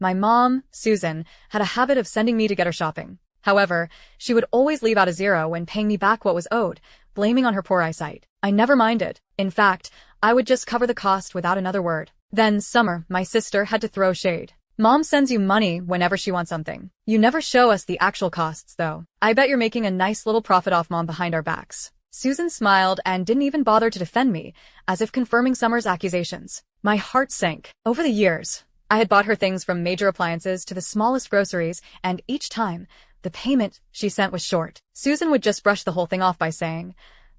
My mom, Susan, had a habit of sending me to get her shopping. However, she would always leave out a zero when paying me back what was owed, blaming on her poor eyesight. I never minded. In fact, I would just cover the cost without another word. Then, Summer, my sister, had to throw shade. Mom sends you money whenever she wants something. You never show us the actual costs, though. I bet you're making a nice little profit off Mom behind our backs. Susan smiled and didn't even bother to defend me, as if confirming Summer's accusations. My heart sank. Over the years, I had bought her things from major appliances to the smallest groceries, and each time, the payment she sent was short. Susan would just brush the whole thing off by saying,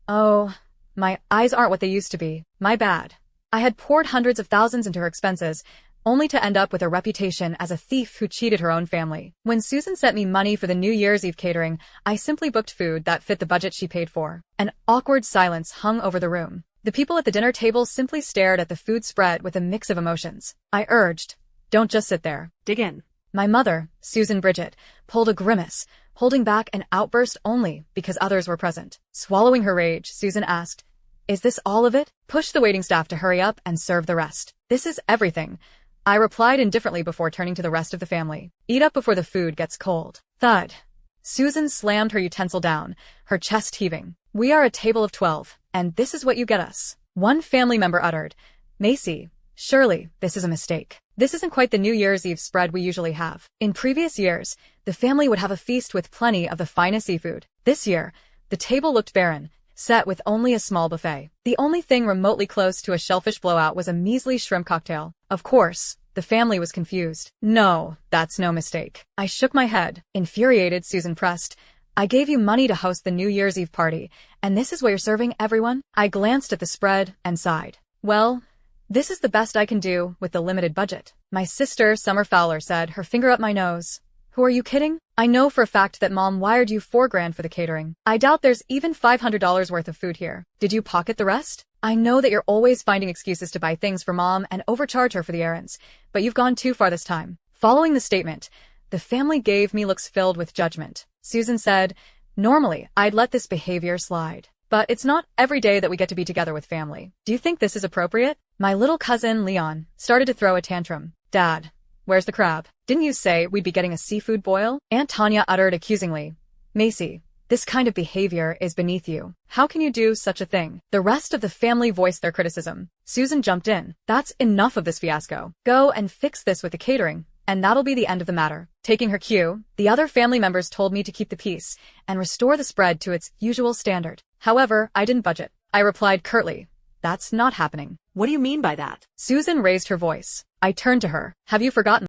"Oh, my eyes aren't what they used to be. My bad." I had poured hundreds of thousands into her expenses, only to end up with a reputation as a thief who cheated her own family. When Susan sent me money for the New Year's Eve catering, I simply booked food that fit the budget she paid for. An awkward silence hung over the room. The people at the dinner table simply stared at the food spread with a mix of emotions. I urged, "Don't just sit there. Dig in." My mother, Susan Bridget, pulled a grimace, holding back an outburst only because others were present. Swallowing her rage, Susan asked, "Is this all of it? Push the waiting staff to hurry up and serve the rest." "This is everything," I replied indifferently before turning to the rest of the family. "Eat up before the food gets cold." Thud. Susan slammed her utensil down, her chest heaving. "We are a table of 12, and this is what you get us." One family member uttered, "Macy, surely this is a mistake. This isn't quite the New Year's Eve spread we usually have." In previous years, the family would have a feast with plenty of the finest seafood. This year, the table looked barren, set with only a small buffet. The only thing remotely close to a shellfish blowout was a measly shrimp cocktail. Of course, the family was confused. "No, that's no mistake." I shook my head. Infuriated, Susan pressed, "I gave you money to host the New Year's Eve party, and this is what you're serving everyone?" I glanced at the spread and sighed. "Well, this is the best I can do with the limited budget." My sister, Summer Fowler, said, her finger up my nose. "Who are you kidding? I know for a fact that Mom wired you $4,000 for the catering. I doubt there's even $500 worth of food here. Did you pocket the rest? I know that you're always finding excuses to buy things for Mom and overcharge her for the errands, but you've gone too far this time." Following the statement, the family gave me looks filled with judgment. Susan said, "Normally, I'd let this behavior slide. But it's not every day that we get to be together with family. Do you think this is appropriate?" My little cousin, Leon, started to throw a tantrum. "Dad, where's the crab? Didn't you say we'd be getting a seafood boil?" Aunt Tanya uttered accusingly, "Macy, this kind of behavior is beneath you. How can you do such a thing?" The rest of the family voiced their criticism. Susan jumped in. "That's enough of this fiasco. Go and fix this with the catering, and that'll be the end of the matter." Taking her cue, the other family members told me to keep the peace and restore the spread to its usual standard. However, I didn't budget. I replied curtly, "That's not happening." "What do you mean by that?" Susan raised her voice. I turned to her. "Have you forgotten